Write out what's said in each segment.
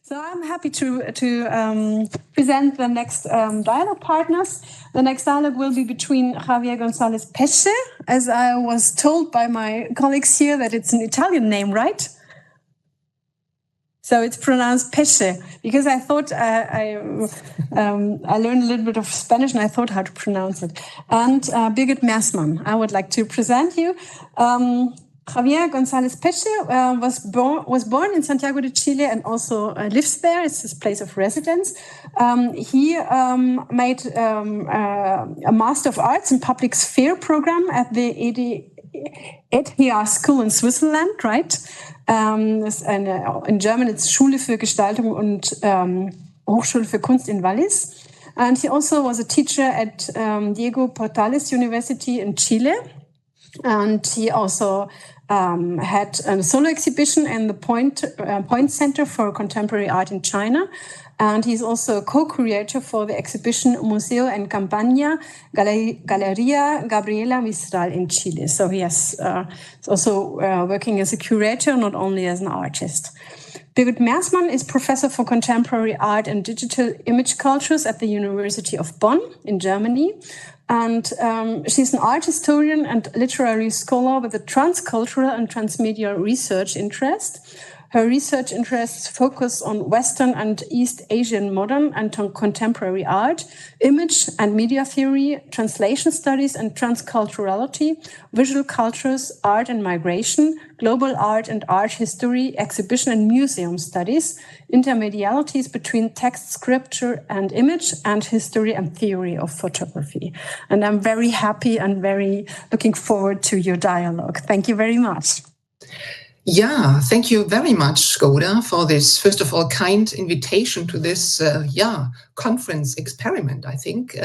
So I'm happy to present the next dialogue partners. The next dialogue will be between Javier González Pesce, as I was told by my colleagues here that it's an Italian name, right? So it's pronounced Pesce, because I thought I learned a little bit of Spanish and I thought how to pronounce it. And Birgit Mersmann, I would like to present you. Javier González Pesce was born in Santiago de Chile and also lives there. It's his place of residence. He made a Master of Arts in Public Sphere program at the ETH School in Switzerland, right? In German, it's Schule für Gestaltung und Hochschule für Kunst in Wallis. And he also was a teacher at Diego Portales University in Chile. And he also had a solo exhibition in the Point Center for Contemporary Art in China. And he's also a co-creator for the exhibition Museo en Campaña, Galería Gabriela Mistral in Chile. So he is also working as a curator, not only as an artist. Birgit Mersmann is professor for contemporary art and digital image cultures at the University of Bonn in Germany. And she's an art historian and literary scholar with a transcultural and transmedia research interest. Her research interests focus on Western and East Asian modern and contemporary art, image and media theory, translation studies and transculturality, visual cultures, art and migration, global art and art history, exhibition and museum studies, intermedialities between text, scripture and image, and history and theory of photography. And I'm very happy and very looking forward to your dialogue. Thank you very much. Yeah, thank you very much, Skoda, for this, first of all, kind invitation to this, conference experiment, I think.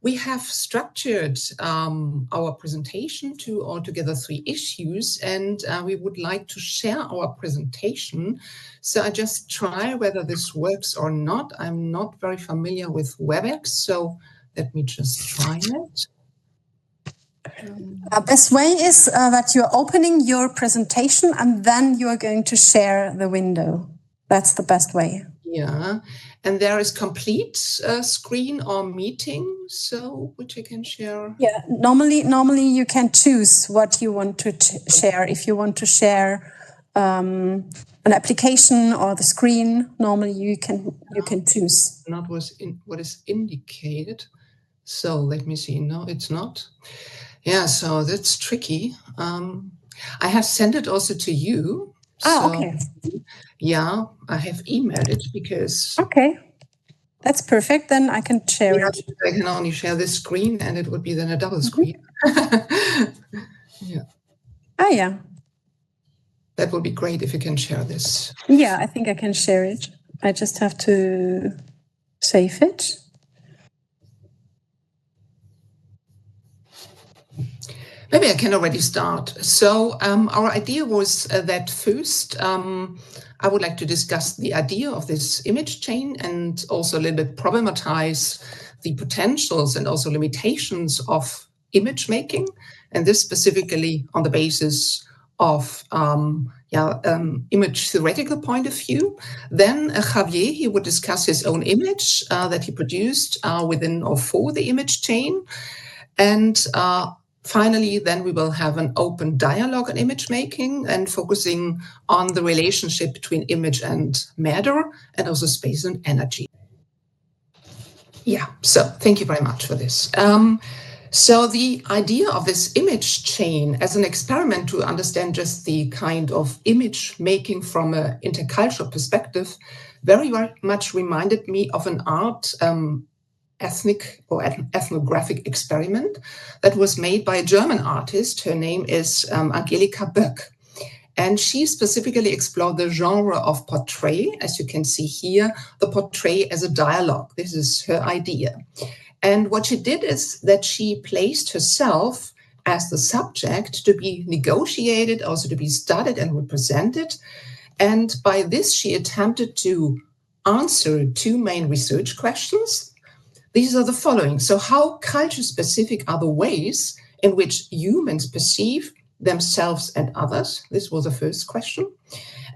We have structured our presentation to altogether 3 issues, and we would like to share our presentation. So I just try whether this works or not. I'm not very familiar with WebEx, so let me just try it. Best way is that you're opening your presentation and then you're going to share the window. That's the best way. Yeah, and there is complete screen or meeting, so which I can share. Yeah, normally you can choose what you want to share. If you want to share an application or the screen, normally you can choose. Not what is indicated. So let me see. No, it's not. Yeah, so that's tricky. I have sent it also to you. Okay. Yeah, I have emailed it because... Okay, that's perfect. Then I can share it. I can only share this screen and it would be then a double screen. Yeah. Oh, yeah. That would be great if you can share this. Yeah, I think I can share it. I just have to save it. Maybe I can already start. So our idea was that first, I would like to discuss the idea of this image chain and also a little bit problematize the potentials and also limitations of image making, and this specifically on the basis of image theoretical point of view. Then Javier, he would discuss his own image that he produced within or for the image chain. And finally, then we will have an open dialogue on image making and focusing on the relationship between image and matter and also space and energy. Yeah, so thank you very much for this. So the idea of this image chain as an experiment to understand just the kind of image making from an intercultural perspective very, very much reminded me of an art ethnic or ethnographic experiment that was made by a German artist. Her name is Angelika Böck. And she specifically explored the genre of portrait. As you can see here, the portrait as a dialogue. This is her idea. And what she did is that she placed herself as the subject to be negotiated, also to be studied and represented. And by this, she attempted to answer 2 main research questions. These are the following. So how culture-specific are the ways in which humans perceive themselves and others? This was the first question.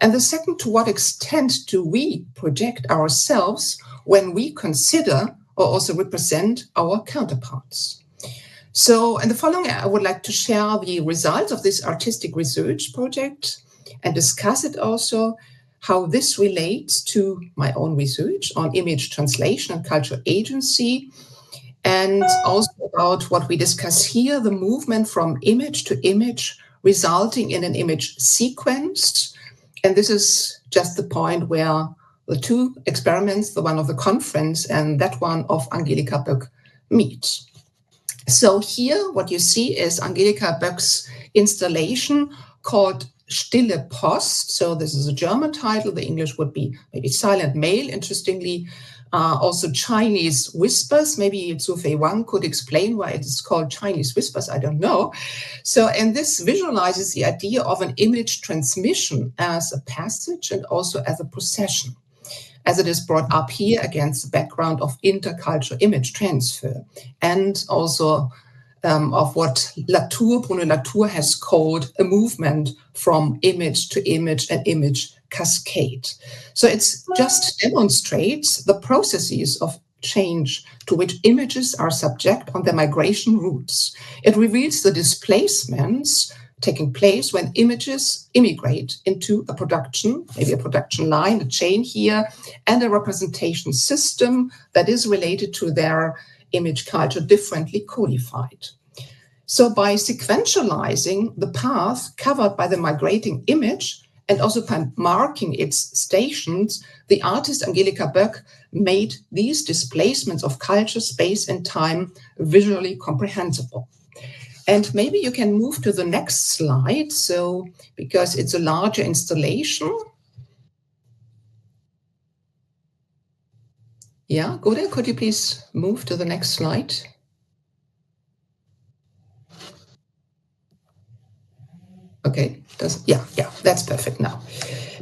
And the second, to what extent do we project ourselves when we consider or also represent our counterparts? So in the following, I would like to share the results of this artistic research project and discuss it also, how this relates to my own research on image translation and cultural agency, and also about what we discuss here, the movement from image to image, resulting in an image sequence. And this is just the point where the two experiments, the one of the conference and that one of Angelika Böck, meet. So here what you see is Angelika Böck's installation called Stille Post. So this is a German title. The English would be maybe Silent Mail, interestingly. Also Chinese Whispers. Maybe Zhu Fei Wang could explain why it is called Chinese Whispers. I don't know. So, and this visualizes the idea of an image transmission as a passage and also as a procession, as it is brought up here against the background of intercultural image transfer, and also of what Bruno Latour has called a movement from image to image and image cascade. So it just demonstrates the processes of change to which images are subject on their migration routes. It reveals the displacements taking place when images immigrate into a production, maybe a production line, a chain here, and a representation system that is related to their image culture differently codified. So by sequentializing the path covered by the migrating image and also by marking its stations, the artist Angelika Böck made these displacements of culture, space, and time visually comprehensible. And maybe you can move to the next slide. So, because it's a larger installation. Yeah, Gode, could you please move to the next slide? Okay, yeah, that's perfect now.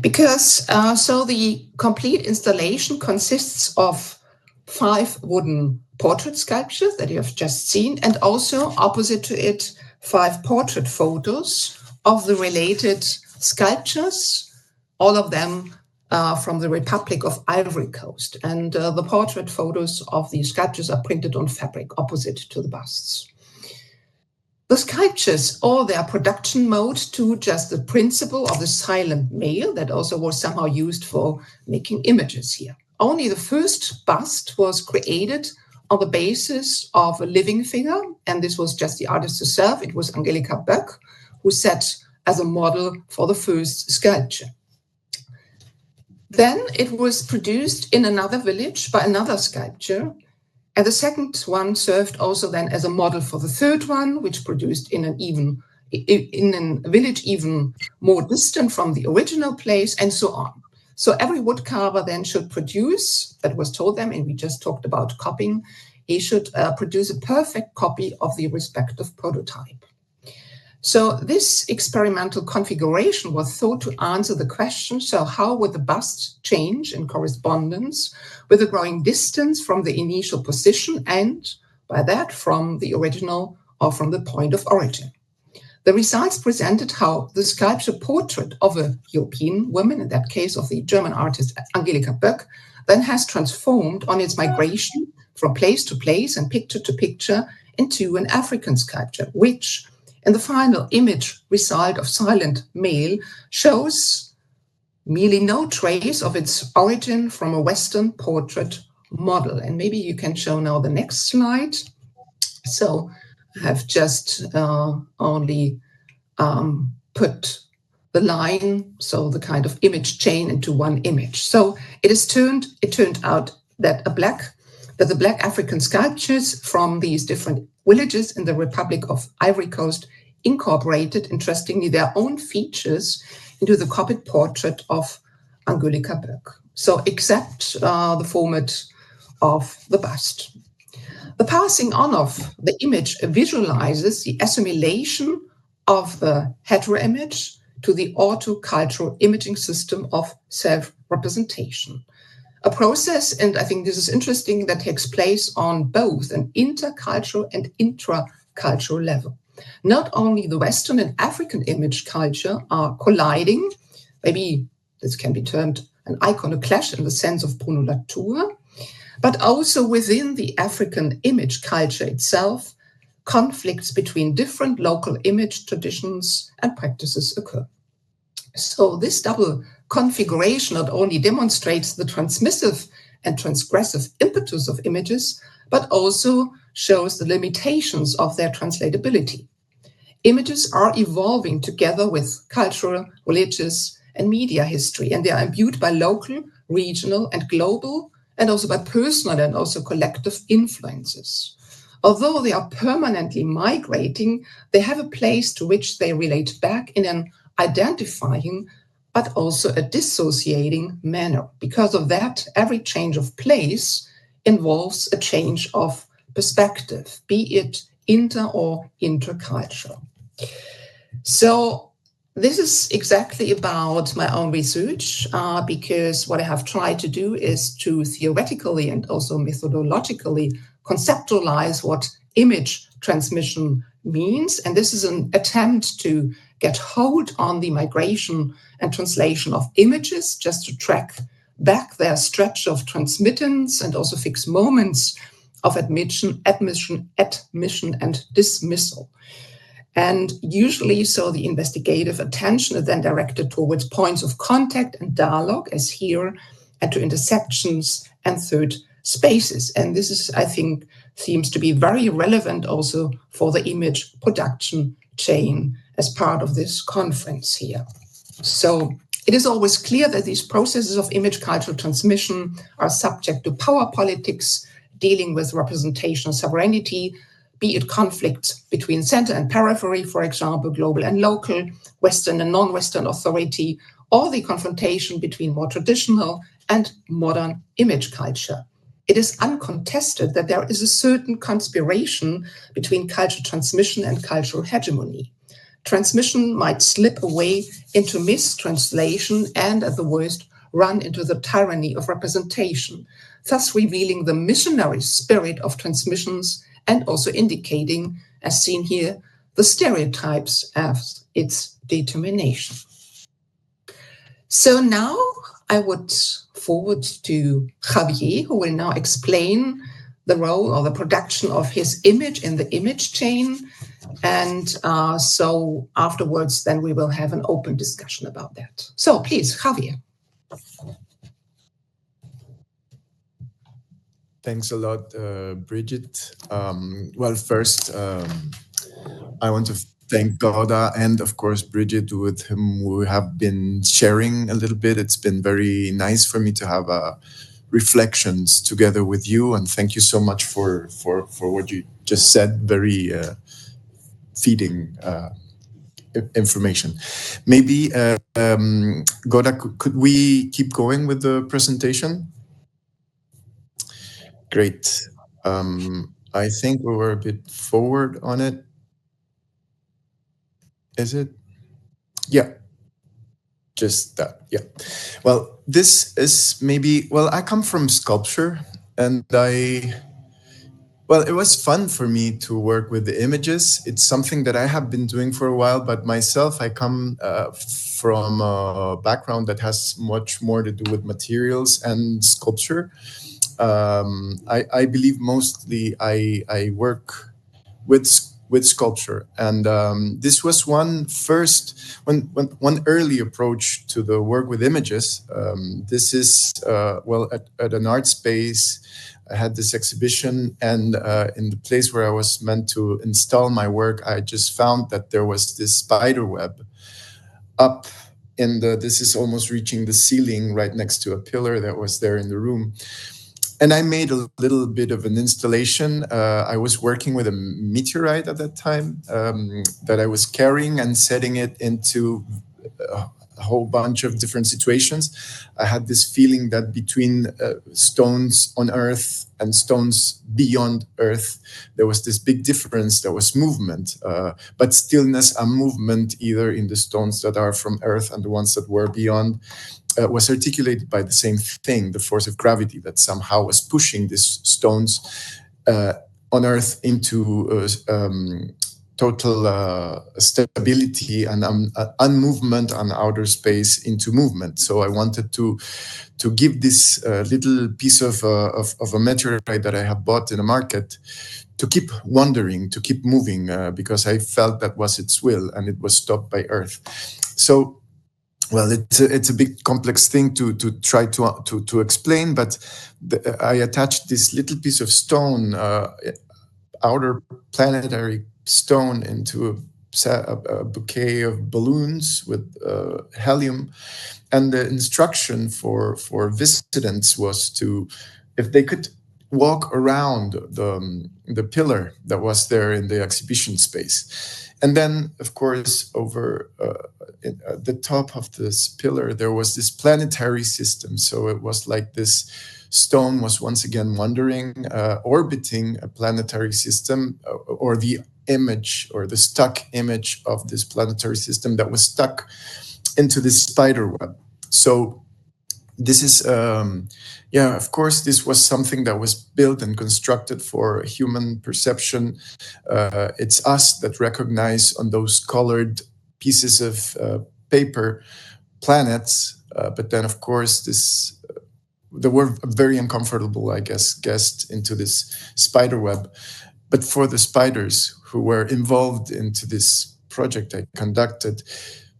Because, so the complete installation consists of 5 wooden portrait sculptures that you have just seen, and also opposite to it, 5 portrait photos of the related sculptures, all of them from the Republic of Ivory Coast. And the portrait photos of these sculptures are printed on fabric opposite to the busts. The sculptures owe their production mode to just the principle of the silent mail that also was somehow used for making images here. Only the first bust was created on the basis of a living figure, and this was just the artist herself. It was Angelika Böck who set as a model for the first sculpture. Then it was produced in another village by another sculptor, and the second one served also then as a model for the third one, which produced in a village even more distant from the original place, and so on. So every woodcarver then should produce, that was told them, and we just talked about copying, he should produce a perfect copy of the respective prototype. So this experimental configuration was thought to answer the question, so how would the bust change in correspondence with the growing distance from the initial position and, by that, from the original or from the point of origin? The results presented how the sculpture portrait of a European woman, in that case of the German artist Angelika Böck, then has transformed on its migration from place to place and picture to picture into an African sculpture, which in the final image result of silent mail shows merely no trace of its origin from a Western portrait model. And maybe you can show now the next slide. So I have just only put the line, so the kind of image chain, into one image. So it turned out that the black African sculptures from these different villages in the Republic of Ivory Coast incorporated, interestingly, their own features into the copied portrait of Angelika Böck. So except the format of the bust. The passing on of the image visualizes the assimilation of the hetero-image to the autocultural imaging system of self-representation. A process, and I think this is interesting, that takes place on both an intercultural and intracultural level. Not only the Western and African image culture are colliding, maybe This can be termed an iconoclash in the sense of Bruno Latour, but also within the African image culture itself, conflicts between different local image traditions and practices occur. So this double configuration not only demonstrates the transmissive and transgressive impetus of images, but also shows the limitations of their translatability. Images are evolving together with cultural, religious, and media history, and they are imbued by local, regional, and global, and also by personal and also collective influences. Although they are permanently migrating, they have a place to which they relate back in an identifying but also a dissociating manner. Because of that, every change of place involves a change of perspective, be it inter or intercultural. So this is exactly about my own research, because what I have tried to do is to theoretically and also methodologically conceptualize what image transmission means. And this is an attempt to get hold on the migration and translation of images, just to track back their stretch of transmittance and also fix moments of admission, and dismissal. And usually, so the investigative attention is then directed towards points of contact and dialogue, as here, and to intersections and third spaces. And this is, I think, seems to be very relevant also for the image production chain as part of this conference here. So it is always clear that these processes of image cultural transmission are subject to power politics, dealing with representational sovereignty, be it conflicts between center and periphery, for example, global and local, Western and non-Western authority, or the confrontation between more traditional and modern image culture. It is uncontested that there is a certain conspiration between cultural transmission and cultural hegemony. Transmission might slip away into mistranslation and, at the worst, run into the tyranny of representation, thus revealing the missionary spirit of transmissions and also indicating, as seen here, the stereotypes as its determination. So now I would forward to Javier, who will now explain the role or the production of his image in the image chain. And so afterwards, then we will have an open discussion about that. So please, Javier. Thanks a lot, Birgit. Well, first, I want to thank Gauda and, of course, Birgit, with whom we have been sharing a little bit. It's been very nice for me to have reflections together with you, and thank you so much for what you just said. Very feeding information. Maybe, Gauda, could we keep going with the presentation? Great. I think we were a bit forward on it. Is it? Yeah. Just that. Yeah. Well, this is maybe, well, I come from sculpture, and it was fun for me to work with the images. It's something that I have been doing for a while, but myself, I come from a background that has much more to do with materials and sculpture. I believe mostly I work with sculpture, and this was one early approach to the work with images. This is at an art space. I had this exhibition, and in the place where I was meant to install my work, I just found that there was this spider web up in this is almost reaching the ceiling right next to a pillar that was there in the room. And I made a little bit of an installation. I was working with a meteorite at that time that I was carrying and setting it into a whole bunch of different situations. I had this feeling that between stones on Earth and stones beyond Earth, there was this big difference. There was movement, but stillness and movement either in the stones that are from Earth and the ones that were beyond. Was articulated by the same thing, the force of gravity that somehow was pushing these stones on Earth into total stability and unmovement on outer space into movement. So I wanted to give this little piece of a meteorite that I have bought in the market to keep wandering, to keep moving, because I felt that was its will, and it was stopped by Earth. So, well, it's a big complex thing to try to explain, but I attached this little piece of stone, outer planetary stone, into a bouquet of balloons with helium. And the instruction for visitants was to, if they could walk around the pillar that was there in the exhibition space. And then, of course, over at the top of this pillar, there was this planetary system. So it was like this stone was once again wandering, orbiting a planetary system, or the image, or the stuck image of this planetary system that was stuck into this spider web. So this is, of course, this was something that was built and constructed for human perception. It's us that recognize on those colored pieces of paper planets, but then, of course, they were very uncomfortable, I guess, guessed into this spider web. But for the spiders who were involved into this project I conducted,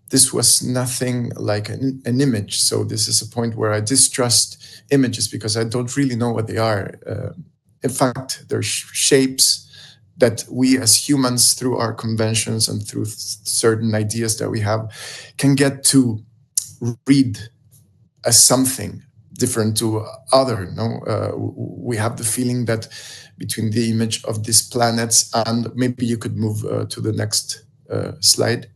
this was nothing like an image. So this is a point where I distrust images, because I don't really know what they are. In fact, they're shapes that we as humans, through our conventions and through certain ideas that we have, can get to read as something different to other. We have the feeling that between the image of these planets, and maybe you could move to the next slide,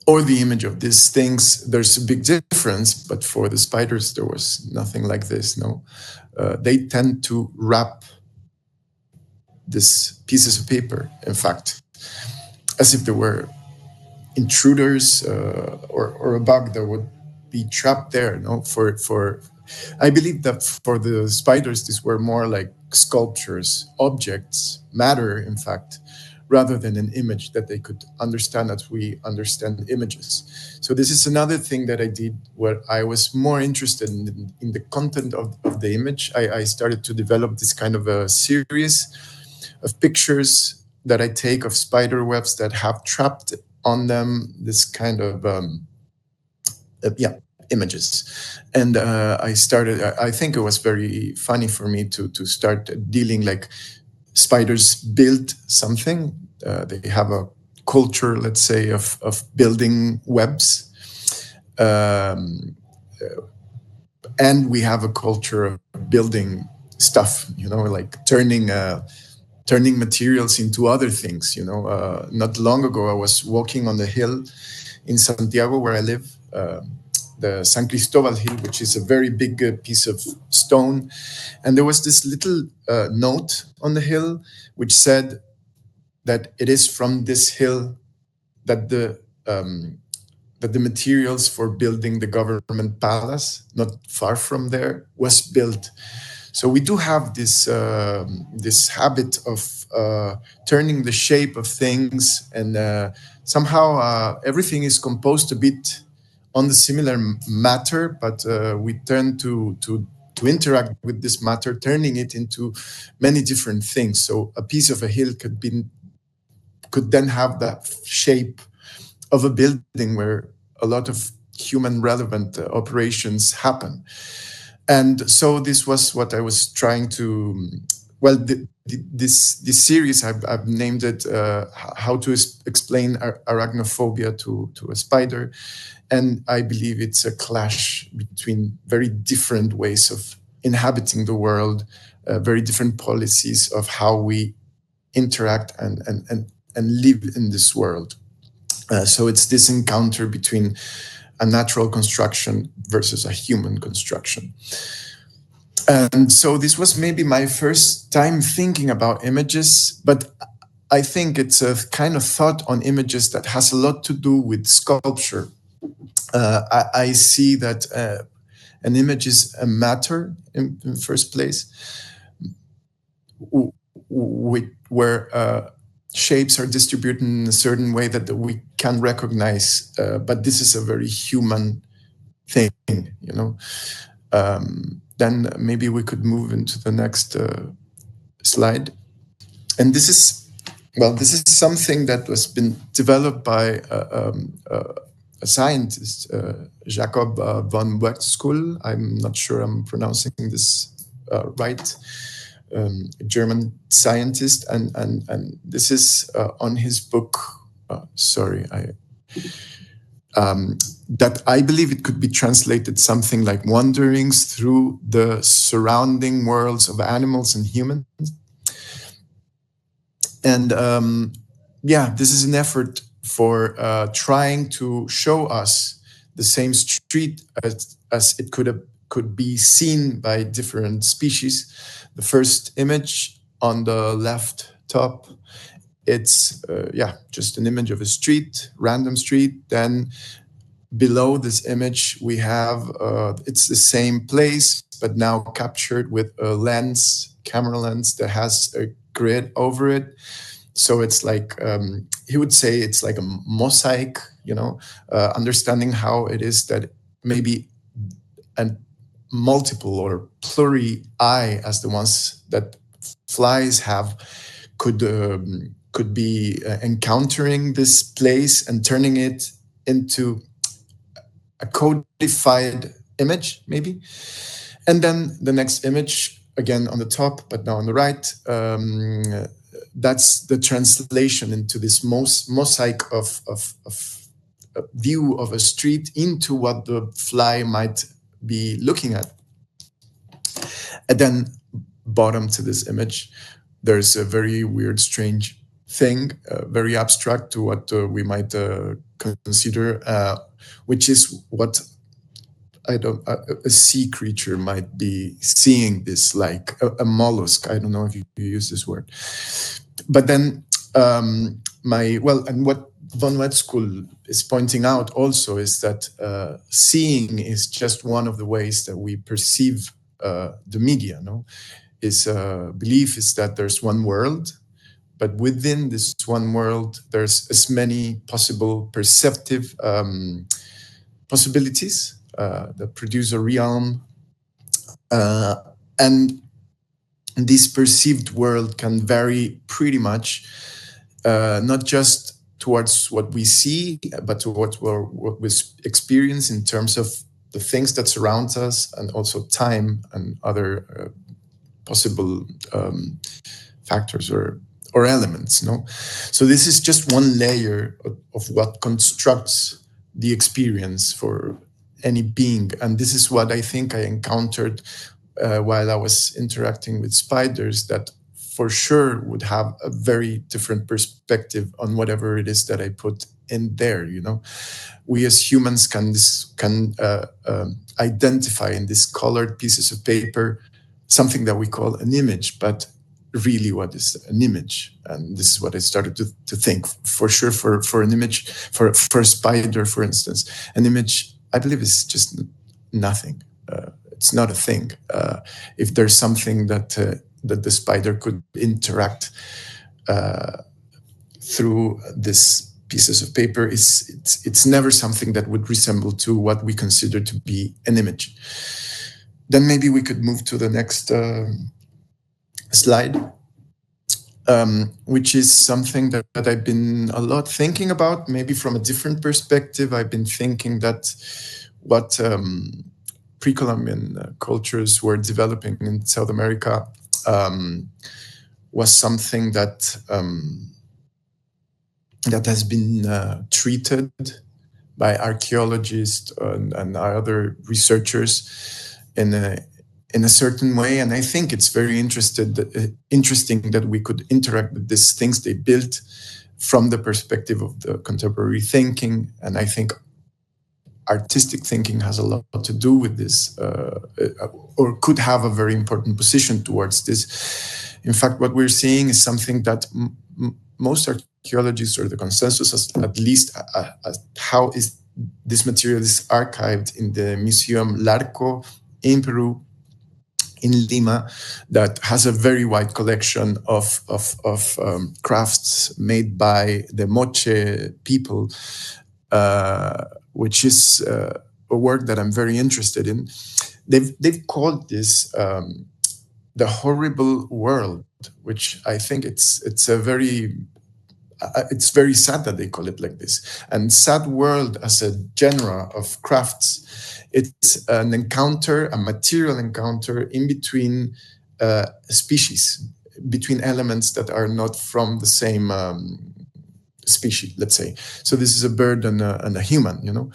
or the image of these things, there's a big difference. But for the spiders, there was nothing like this. They tend to wrap these pieces of paper, in fact, as if they were intruders, or a bug that would be trapped there. I believe that for the spiders, these were more like sculptures, objects, matter, in fact, rather than an image that they could understand as we understand images. So this is another thing that I did, where I was more interested in the content of the image. I started to develop this kind of a series of pictures that I take of spider webs that have trapped on them this kind of images. And I think it was very funny for me to start dealing, like, spiders build something. They have a culture, let's say, of building webs. And we have a culture of building stuff, like turning materials into other things. Not long ago, I was walking on the hill in Santiago, where I live, the San Cristobal Hill, which is a very big piece of stone. And there was this little note on the hill which said that it is from this hill that the materials for building the government palace, not far from there, was built. So we do have this habit of turning the shape of things, and somehow everything is composed a bit on the similar matter, but we tend to interact with this matter, turning it into many different things. So a piece of a hill could then have that shape of a building where a lot of human relevant operations happen. And so this was what I was trying to, this series, I've named it How to Explain Arachnophobia to a Spider. And I believe it's a clash between very different ways of inhabiting the world, very different policies of how we interact and live in this world. So it's this encounter between a natural construction versus a human construction. And so this was maybe my first time thinking about images, but I think it's a kind of thought on images that has a lot to do with sculpture. I see that an image is a matter in first place, where shapes are distributed in a certain way that we can recognize, but this is a very human thing, you know. Then maybe we could move into the next slide. And this is something that has been developed by a scientist, Jacob von Wexkull. I'm not sure I'm pronouncing this right. German scientist, and this is on his book. That I believe it could be translated something like wanderings through the surrounding worlds of animals and humans. And this is an effort for trying to show us the same street as it could be seen by different species. The first image on the left top, it's just an image of a street, random street. Then below this image, we have it's the same place, but now captured with a camera lens that has a grid over it. So it's like he would say it's like a mosaic, you know, understanding how it is that maybe a multiple or pluri-eye, as the ones that flies have, could be encountering this place and turning it into a codified image, maybe. And then the next image, again on the top, but now on the right, that's the translation into this mosaic of a view of a street into what the fly might be looking at. And then bottom to this image, there's a very weird, strange thing, very abstract to what we might consider, which is what a sea creature might be seeing this, like a mollusk. I don't know if you use this word. But then and what von Wexkull is pointing out also is that seeing is just one of the ways that we perceive the media. No, his belief is that there's one world, but within this one world, there's as many possible perceptive possibilities that produce a realm, and this perceived world can vary pretty much, not just towards what we see, but towards what we experience in terms of the things that surround us, and also time and other possible factors or elements. No, so this is just one layer of what constructs the experience for any being, and this is what I think I encountered while I was interacting with spiders, that for sure would have a very different perspective on whatever it is that I put in there. You know, we as humans can identify in these colored pieces of paper something that we call an image, but really what is an image? And this is what I started to think. For sure, for an image, for a spider, for instance, an image, I believe, is just nothing. It's not a thing. If there's something that the spider could interact through these pieces of paper, it's never something that would resemble to what we consider to be an image. Then maybe we could move to the next slide, which is something that I've been a lot thinking about, maybe from a different perspective. I've been thinking that what pre-Columbian cultures were developing in South America was something that that has been treated by archaeologists and other researchers in a certain way. And I think it's very interesting that we could interact with these things they built from the perspective of the contemporary thinking. And I think artistic thinking has a lot to do with this, or could have a very important position towards this. In fact, what we're seeing is something that most archaeologists, or the consensus at least, how is this material is archived in the Museum Larco in Peru, in Lima that has a very wide collection of crafts made by the Moche people, which is a work that I'm very interested in. They've called this the horrible world, which I think it's very sad that they call it like this. And sad world as a genre of crafts, it's an encounter, a material encounter in between species, between elements that are not from the same species, let's say. So this is a bird and a human, you know.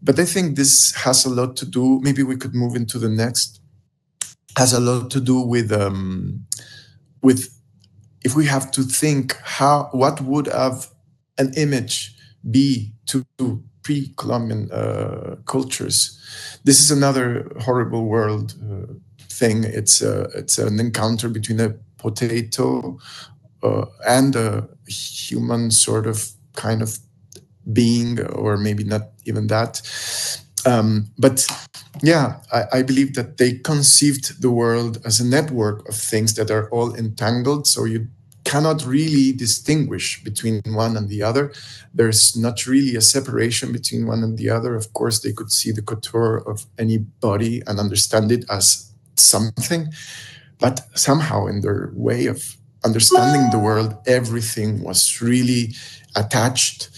But I think this has a lot to do, maybe we could move into the next, has a lot to do with if we have to think what would have an image be to pre-Columbian cultures. This is another horrible world thing. It's an encounter between a potato and a human sort of kind of being, or maybe not even that. But yeah, I believe that they conceived the world as a network of things that are all entangled. So you cannot really distinguish between one and the other. There's not really a separation between one and the other. Of course, they could see the couture of any body and understand it as something, but somehow in their way of understanding the world, everything was really attached.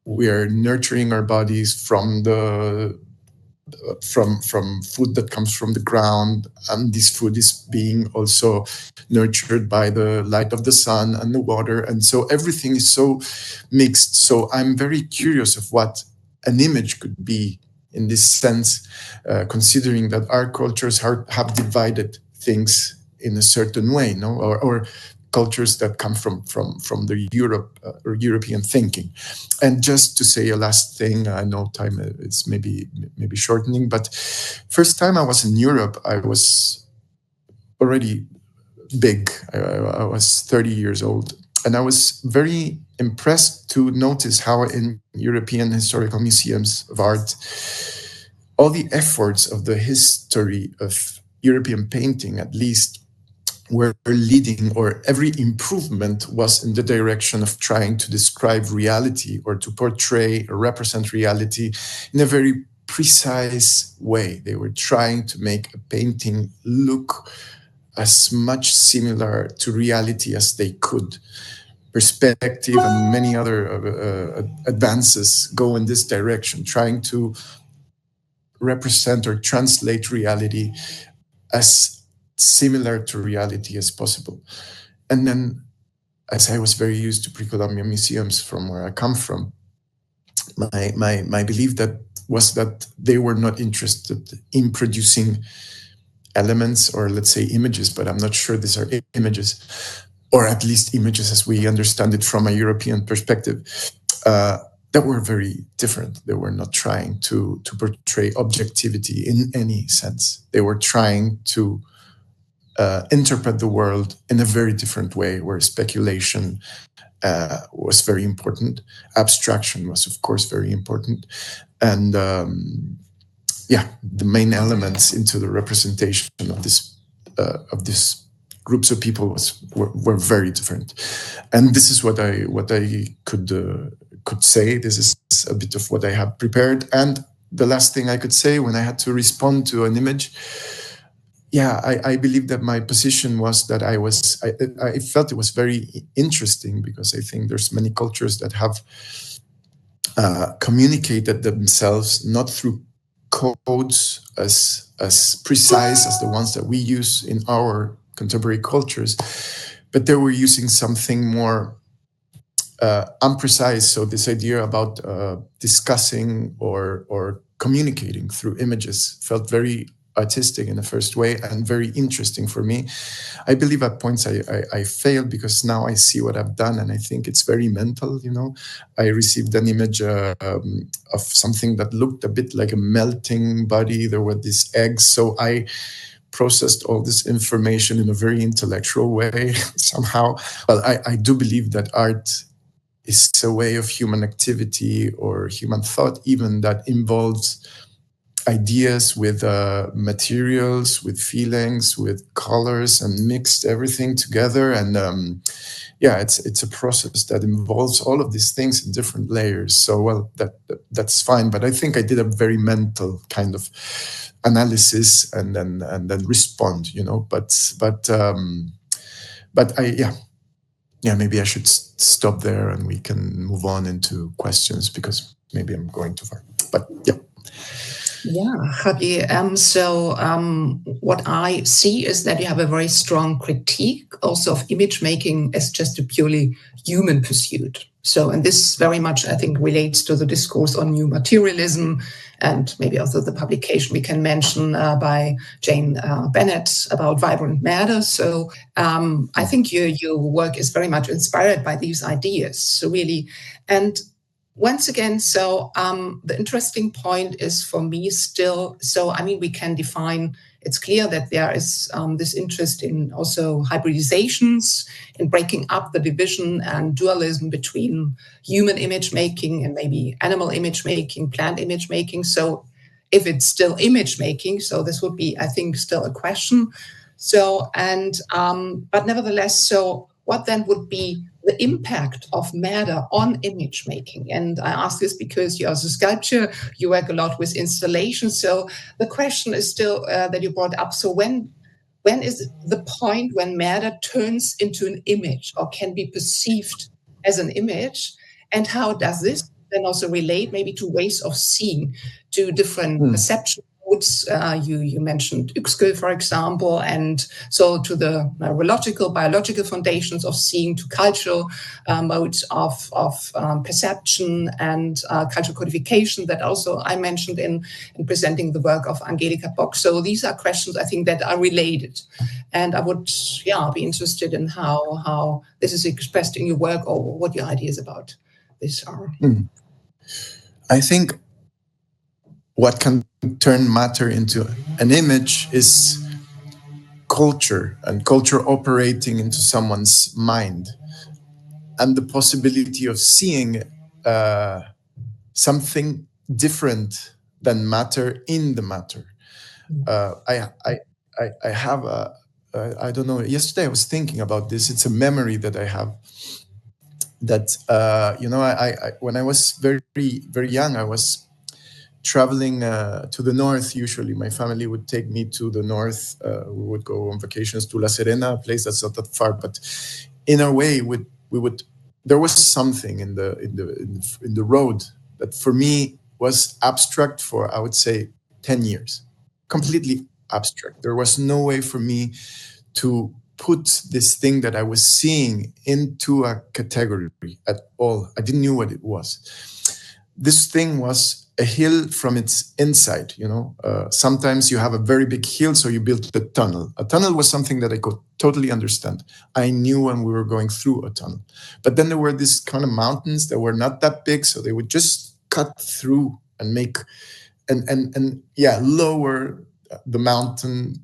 We are nurturing our bodies from food that comes from the ground, and this food is being also nurtured by the light of the sun and the water, and so everything is so mixed. So I'm very curious of what an image could be in this sense, considering that our cultures have divided things in a certain way, no, or cultures that come from the Europe or European thinking. And just to say a last thing, I know time is maybe shortening, but first time I was in Europe, I was already big. I was 30 years old, and I was very impressed to notice how in European historical museums of art, all the efforts of the history of European painting, at least, were leading, or every improvement was in the direction of trying to describe reality or to portray or represent reality in a very precise way. They were trying to make a painting look as much similar to reality as they could. Perspective and many other advances go in this direction, trying to represent or translate reality as similar to reality as possible. And then, as I was very used to pre-Columbian museums from where I come from, my belief was that they were not interested in producing elements, or let's say images, but I'm not sure these are images, or at least images as we understand it from a European perspective, that were very different. They were not trying to portray objectivity in any sense. They were trying to interpret the world in a very different way, where speculation was very important. Abstraction was, of course, very important. And the main elements into the representation of this groups of people were very different. And this is what I could say. This is a bit of what I have prepared. And the last thing I could say, when I had to respond to an image, I believe that my position was that I felt it was very interesting, because I think there's many cultures that have communicated themselves not through codes as precise as the ones that we use in our contemporary cultures, but they were using something more unprecise. So this idea about discussing or communicating through images felt very artistic in the first way and very interesting for me. I believe at points I failed, because now I see what I've done, and I think it's very mental, you know. I received an image of something that looked a bit like a melting body. There were these eggs, so I processed all this information in a very intellectual way somehow. Well, I do believe that art is a way of human activity or human thought even that involves ideas, with materials, with feelings, with colors, and mixed everything together. And it's a process that involves all of these things in different layers. So, well, that's fine. But I think I did a very mental kind of analysis and then respond, But maybe I should stop there and we can move on into questions, because maybe I'm going too far. But yeah. Yeah, Javier. What I see is that you have a very strong critique also of image making as just a purely human pursuit. And this very much, I think, relates to the discourse on new materialism, and maybe also the publication we can mention by Jane Bennett about vibrant matter. I think your work is very much inspired by these ideas. So really, and once again, the interesting point is for me still, we can define, it's clear that there is this interest in also hybridizations, in breaking up the division and dualism between human image making and maybe animal image making, plant image making. So if it's still image making, so this would be, I think, still a question. But nevertheless, what then would be the impact of matter on image making? And I ask this because you're a sculptor, you work a lot with installations. So the question is still that you brought up. So when is the point when matter turns into an image or can be perceived as an image? And how does this then also relate maybe to ways of seeing, to different perception modes? You mentioned Uxkel, for example, and so to the biological foundations of seeing, to cultural modes of perception and cultural codification that also I mentioned in presenting the work of Angelika Bock. So these are questions, I think, that are related. And I would be interested in how this is expressed in your work, or what your ideas about this are. I think what can turn matter into an image is culture, and culture operating into someone's mind, and the possibility of seeing something different than matter in the matter. I have I don't know, yesterday I was thinking about this. It's a memory that I have, that I when I was very, very young, I was traveling to the north. Usually my family would take me to the north. We would go on vacations to La Serena, a place that's not that far, but in a way we would there was something in the road that for me was abstract for, I would say, 10 years, completely abstract. There was no way for me to put this thing that I was seeing into a category at all. I didn't know what it was. This thing was a hill from its inside, sometimes you have a very big hill, so you built a tunnel. A tunnel was something that I could totally understand. I knew when we were going through a tunnel. But then there were these kind of mountains that were not that big, so they would just cut through and make, lower the mountain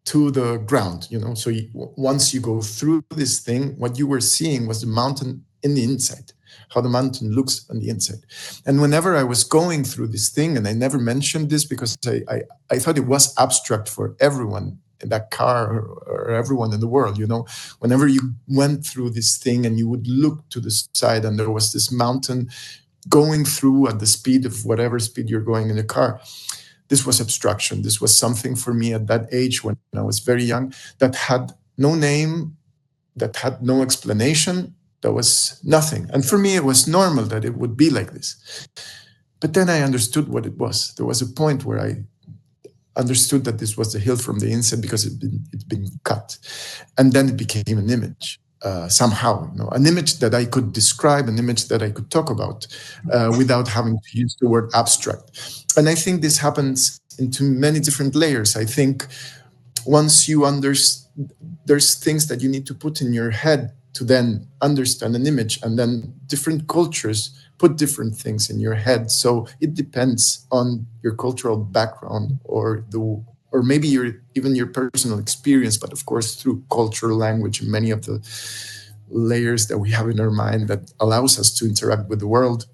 to the ground, So once you go through this thing, what you were seeing was the mountain in the inside, how the mountain looks on the inside. And whenever I was going through this thing, and I never mentioned this because I thought it was abstract for everyone in that car or everyone in the world, whenever you went through this thing and you would look to the side and there was this mountain going through at the speed of whatever speed you're going in the car, this was abstraction. This was something for me at that age, when I was very young, that had no name, that had no explanation. There was nothing. And for me, it was normal that it would be like this. But then I understood what it was. There was a point where I understood that this was the hill from the inside because it'd been cut. And then it became an image. Somehow, an image that I could describe, an image that I could talk about without having to use the word abstract. And I think this happens into many different layers. I think once you there's things that you need to put in your head to then understand an image, and then different cultures put different things in your head. So it depends on your cultural background or maybe even your personal experience, but of course through cultural language and many of the layers that we have in our mind that allows us to interact with the world.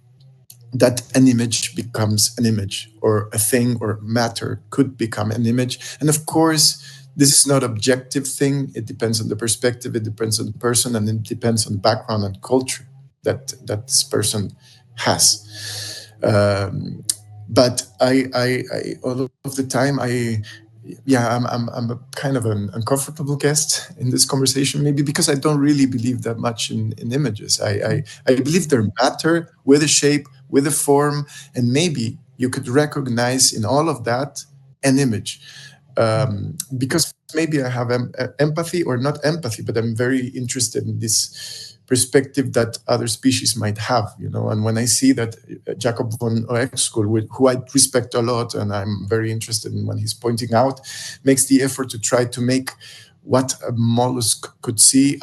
that an image becomes an image, or a thing or matter could become an image. And of course, this is not objective thing. It depends on the perspective, it depends on the person, and it depends on background and culture that this person has. But I all of the time, I'm a kind of an uncomfortable guest in this conversation, maybe because I don't really believe that much in images. I believe they're matter with a shape, with a form, and maybe you could recognize in all of that an image. Because maybe I have empathy, or not empathy, but I'm very interested in this perspective that other species might have, And when I see that Jacob von Oexkul, who I respect a lot, and I'm very interested in when he's pointing out, makes the effort to try to make what a mollusk could see,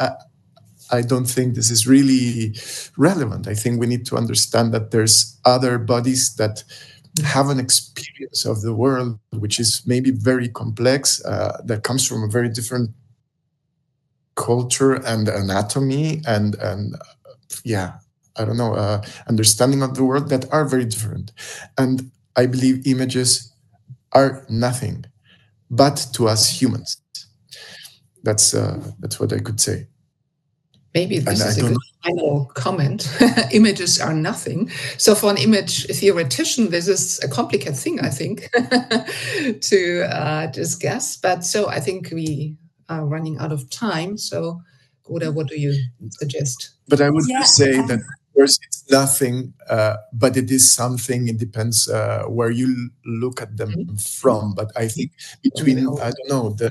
I don't think this is really relevant. I think we need to understand that there's other bodies that have an experience of the world which is maybe very complex, that comes from a very different culture and anatomy and I don't know, understanding of the world, that are very different. And I believe images are nothing but to us humans. That's what I could say. Maybe this is a good final comment. Images are nothing. So for an image theoretician, this is a complicated thing, I think, to discuss. But so I think we are running out of time. So, Goda, what do you suggest? But I would just say that, of course, it's nothing, but it is something. It depends where you look at them from. But I think between, I don't know, the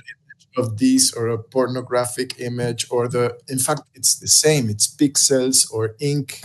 of this or a pornographic image, or in fact, it's the same. It's pixels or ink